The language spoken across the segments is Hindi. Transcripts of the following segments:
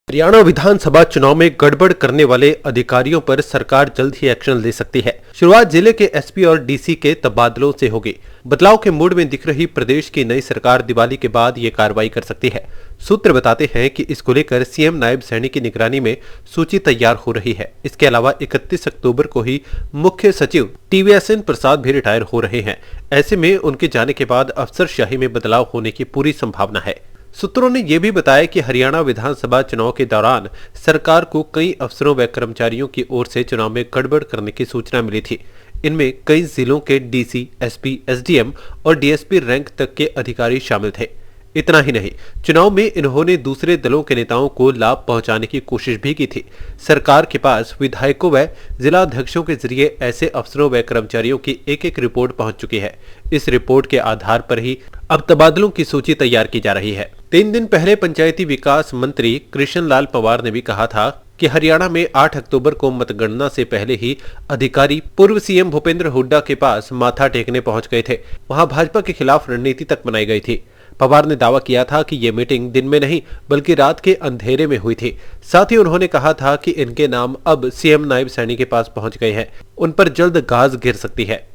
हरियाणा विधानसभा चुनाव में गड़बड़ करने वाले अधिकारियों पर सरकार जल्द ही एक्शन ले सकती है। शुरुआत जिले के एसपी और डीसी के तबादलों से होगी। बदलाव के मूड में दिख रही प्रदेश की नई सरकार दिवाली के बाद ये कार्रवाई कर सकती है। सूत्र बताते हैं कि इसको लेकर सीएम नायब सैनी की निगरानी में सूची तैयार हो रही है। इसके अलावा 31 अक्टूबर को ही मुख्य सचिव टीवीएसएन प्रसाद भी रिटायर हो रहे हैं। ऐसे में उनके जाने के बाद अफसरशाही में बदलाव होने की पूरी संभावना है। सूत्रों ने यह भी बताया कि हरियाणा विधानसभा चुनाव के दौरान सरकार को कई अफसरों व कर्मचारियों की ओर से चुनाव में गड़बड़ करने की सूचना मिली थी। इनमें कई जिलों के डीसी, एसपी, एसडीएम और डीएसपी रैंक तक के अधिकारी शामिल थे। इतना ही नहीं, चुनाव में इन्होंने दूसरे दलों के नेताओं को लाभ पहुंचाने की कोशिश भी की थी। सरकार के पास विधायकों व जिला अध्यक्षों के जरिए ऐसे अफसरों व कर्मचारियों की एक रिपोर्ट पहुंच चुकी है। इस रिपोर्ट के आधार पर ही अब तबादलों की सूची तैयार की जा रही है। 3 दिन पहले पंचायती विकास मंत्री कृष्ण लाल पंवार ने भी कहा था कि हरियाणा में 8 अक्टूबर को मतगणना से पहले ही अधिकारी पूर्व सीएम भूपेंद्र हुड्डा के पास माथा टेकने पहुंच गए थे। वहां भाजपा के खिलाफ रणनीति तक बनाई गई थी। पवार ने दावा किया था कि ये मीटिंग दिन में नहीं बल्कि रात के अंधेरे में हुई थी। साथ ही उन्होंने कहा था कि इनके नाम अब सीएम नायब सैनी के पास पहुंच गए हैं, उन पर जल्द गाज गिर सकती है।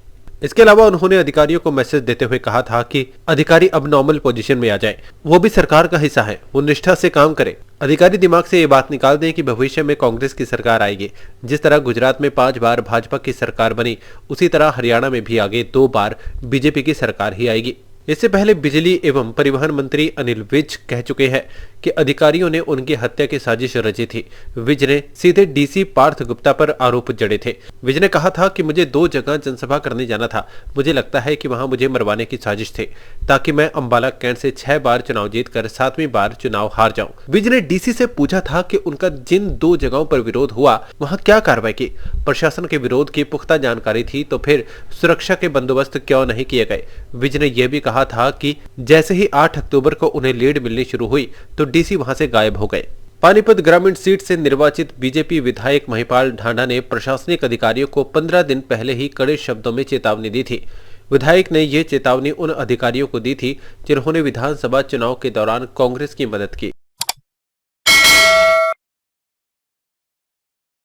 इसके अलावा उन्होंने अधिकारियों को मैसेज देते हुए कहा था कि अधिकारी अब नॉर्मल पोजीशन में आ जाएं। वो भी सरकार का हिस्सा है, वो निष्ठा से काम करें। अधिकारी दिमाग से ये बात निकाल दें कि भविष्य में कांग्रेस की सरकार आएगी। जिस तरह गुजरात में 5 बार भाजपा की सरकार बनी, उसी तरह हरियाणा में भी आगे 2 बार बीजेपी की सरकार ही आएगी। इससे पहले बिजली एवं परिवहन मंत्री अनिल विज कह चुके हैं कि अधिकारियों ने उनकी हत्या की साजिश रची थी। विज ने सीधे डीसी पार्थ गुप्ता पर आरोप जड़े थे। विज ने कहा था कि मुझे 2 जगह जनसभा करने जाना था। मुझे लगता है कि वहां मुझे मरवाने की साजिश थी ताकि मैं अंबाला कैंट से 6 बार चुनाव जीतकर 7वीं बार चुनाव हार जाऊं। विज ने डीसी से पूछा था कि उनका जिन 2 जगहों पर विरोध हुआ वहां क्या कार्रवाई की। प्रशासन के विरोध की पुख्ता जानकारी थी तो फिर सुरक्षा के बंदोबस्त क्यों नहीं किए गए। विज ने यह भी कहा था कि जैसे ही 8 अक्टूबर को उन्हें लीड मिलनी शुरू हुई तो डीसी वहां से गायब हो गए। पानीपत ग्रामीण सीट से निर्वाचित बीजेपी विधायक महिपाल ढांडा ने प्रशासनिक अधिकारियों को 15 दिन पहले ही कड़े शब्दों में चेतावनी दी थी। विधायक ने यह चेतावनी उन अधिकारियों को दी थी जिन्होंने विधानसभा चुनाव के दौरान कांग्रेस की मदद की।